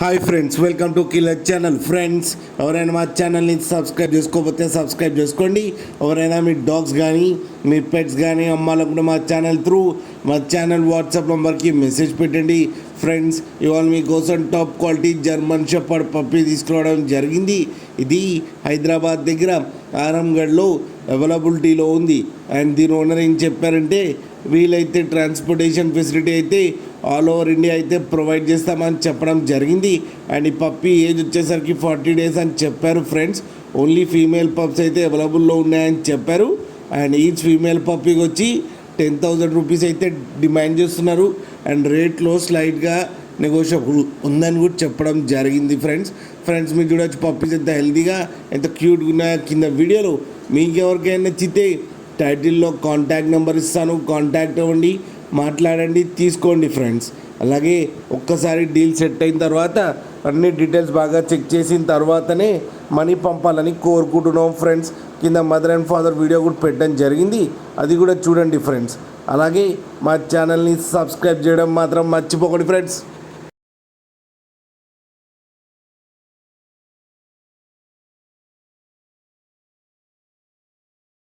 Hi friends, welcome to killer channel. Friends, ఎవరైనా మా ఛానల్ని సబ్స్క్రైబ్ చేసుకోకపోతే సబ్స్క్రైబ్ చేసుకోండి. ఎవరైనా మీ డాగ్స్ కానీ మీ పెట్స్ కానీ అమ్మాలనుకుంటే మా ఛానల్ వాట్సాప్ నెంబర్కి మెసేజ్ పెట్టండి. ఫ్రెండ్స్, ఇవాళ మీకోసం top quality German shepherd puppy తీసుకురావడం జరిగింది. ఇది హైదరాబాద్ దగ్గర ఆరంగఢ్లో అవైలబిలిటీలో ఉంది. అండ్ దీని ఓనర్ ఏం చెప్పారంటే, వీలైతే ట్రాన్స్పోర్టేషన్ ఫెసిలిటీ అయితే ఆల్ ఓవర్ ఇండియా అయితే ప్రొవైడ్ చేస్తామని చెప్పడం జరిగింది. అండ్ ఈ పప్పీ ఏజ్ వచ్చేసరికి 40 days అని చెప్పారు. ఫ్రెండ్స్, ఓన్లీ ఫీమేల్ పప్స్ అయితే అవైలబుల్లో ఉన్నాయని చెప్పారు. అండ్ ఈచ్ ఫీమేల్ పప్పీకి వచ్చి 10,000 రూపీస్ అయితే డిమాండ్ చేస్తున్నారు. అండ్ రేట్లో స్లైట్గా నెగోషియబుల్ ఉందని కూడా చెప్పడం జరిగింది. ఫ్రెండ్స్ మీరు చూడవచ్చు పప్పీస్ ఎంత హెల్తీగా ఎంత క్యూట్గా ఉన్నాయో. కింద వీడియోలో మీకు ఎవరికైనా నచ్చితే టైటిల్లో కాంటాక్ట్ నెంబర్ ఇస్తాను, కాంటాక్ట్ అవ్వండి, మాట్లాడండి, తీసుకోండి. ఫ్రెండ్స్, అలాగే ఒక్కసారి డీల్ సెట్ అయిన తర్వాత అన్ని డీటెయిల్స్ బాగా చెక్ చేసిన తర్వాతనే మనీ పంపాలని కోరుకుంటున్నాం. ఫ్రెండ్స్, కింద మదర్ అండ్ ఫాదర్ వీడియో కూడా పెట్టడం జరిగింది, అది కూడా చూడండి. ఫ్రెండ్స్, అలాగే మా ఛానల్ని సబ్స్క్రైబ్ చేయడం మాత్రం మర్చిపోకండి. ఫ్రెండ్స్.